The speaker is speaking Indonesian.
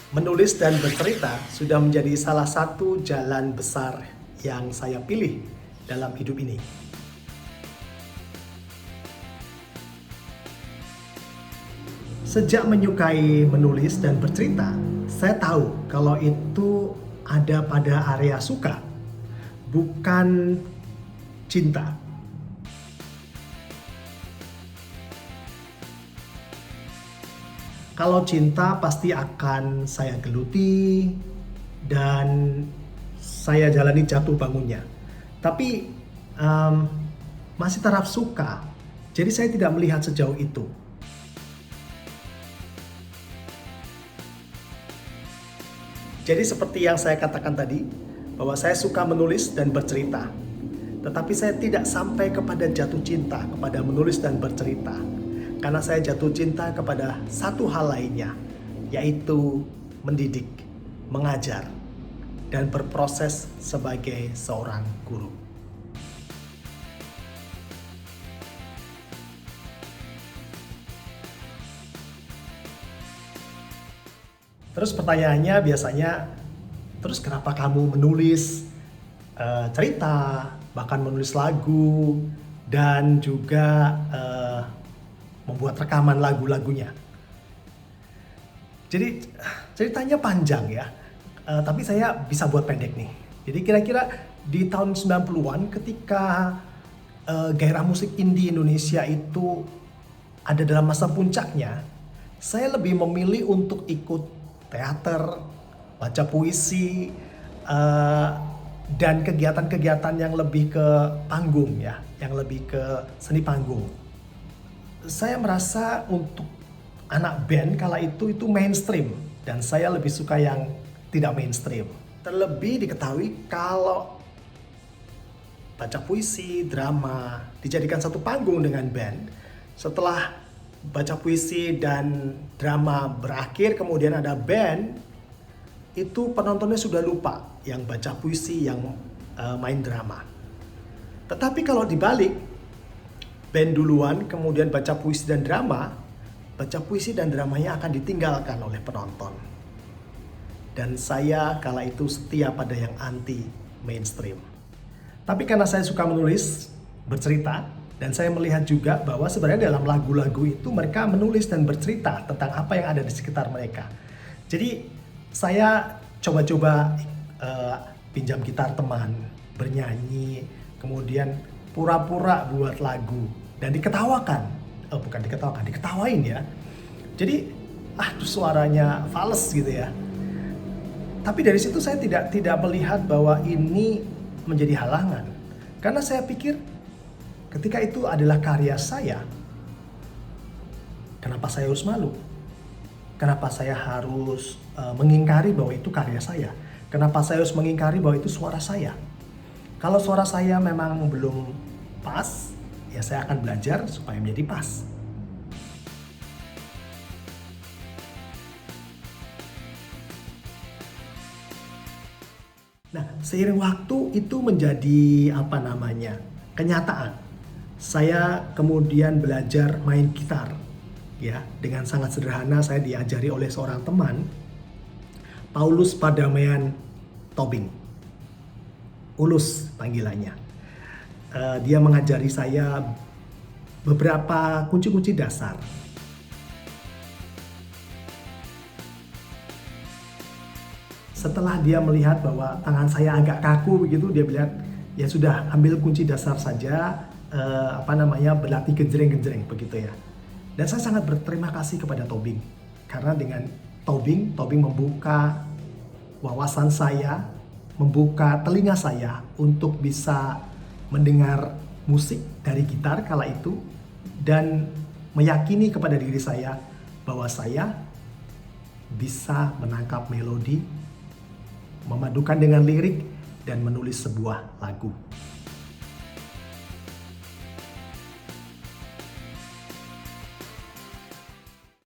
Menulis dan bercerita sudah menjadi salah satu jalan besar yang saya pilih dalam hidup ini. Sejak menyukai menulis dan bercerita, saya tahu kalau itu ada pada area suka, bukan cinta. Kalau cinta pasti akan saya geluti dan saya jalani jatuh bangunnya. Tapi masih taraf suka, jadi saya tidak melihat sejauh itu. Jadi seperti yang saya katakan tadi, bahwa saya suka menulis dan bercerita. Tetapi saya tidak sampai kepada jatuh cinta kepada menulis dan bercerita. Karena saya jatuh cinta kepada satu hal lainnya, yaitu mendidik, mengajar, dan berproses sebagai seorang guru. Terus pertanyaannya biasanya, terus kenapa kamu menulis cerita, bahkan menulis lagu, dan juga membuat rekaman lagu-lagunya? Jadi ceritanya panjang ya, tapi saya bisa buat pendek nih. Jadi kira-kira di tahun 90-an ketika gairah musik indie Indonesia itu ada dalam masa puncaknya, saya lebih memilih untuk ikut teater, baca puisi, dan kegiatan-kegiatan yang lebih ke panggung ya, yang lebih ke seni panggung. Saya merasa untuk anak band kala itu mainstream dan saya lebih suka yang tidak mainstream. Terlebih diketahui kalau baca puisi, drama dijadikan satu panggung dengan band. Setelah baca puisi dan drama berakhir kemudian ada band, itu penontonnya sudah lupa yang baca puisi, yang main drama. Tetapi kalau dibalik, band duluan, kemudian baca puisi dan drama, baca puisi dan dramanya akan ditinggalkan oleh penonton. Dan saya kala itu setia pada yang anti mainstream. Tapi karena saya suka menulis, bercerita, dan saya melihat juga bahwa sebenarnya dalam lagu-lagu itu mereka menulis dan bercerita tentang apa yang ada di sekitar mereka. Jadi saya coba-coba pinjam gitar teman, bernyanyi, kemudian pura-pura buat lagu dan diketawakan. Bukan diketawakan, diketawain ya. Jadi suaranya fals gitu ya. Tapi dari situ saya tidak melihat bahwa ini menjadi halangan. Karena saya pikir ketika itu adalah karya saya, kenapa saya harus malu? Kenapa saya harus mengingkari bahwa itu karya saya? Kenapa saya harus mengingkari bahwa itu suara saya? Kalau suara saya memang belum pas, ya saya akan belajar supaya menjadi pas. Nah, seiring waktu itu menjadi kenyataan. Saya kemudian belajar main gitar. Ya, dengan sangat sederhana saya diajari oleh seorang teman, Paulus Pardamaian Tobing. Ulus panggilannya. Dia mengajari saya beberapa kunci-kunci dasar. Setelah dia melihat bahwa tangan saya agak kaku begitu, dia bilang, ya sudah, ambil kunci dasar saja, berlatih genjreng-genjreng begitu ya. Dan saya sangat berterima kasih kepada Tobing, karena dengan Tobing membuka wawasan saya, membuka telinga saya untuk bisa mendengar musik dari gitar kala itu dan meyakini kepada diri saya bahwa saya bisa menangkap melodi, memadukan dengan lirik, dan menulis sebuah lagu.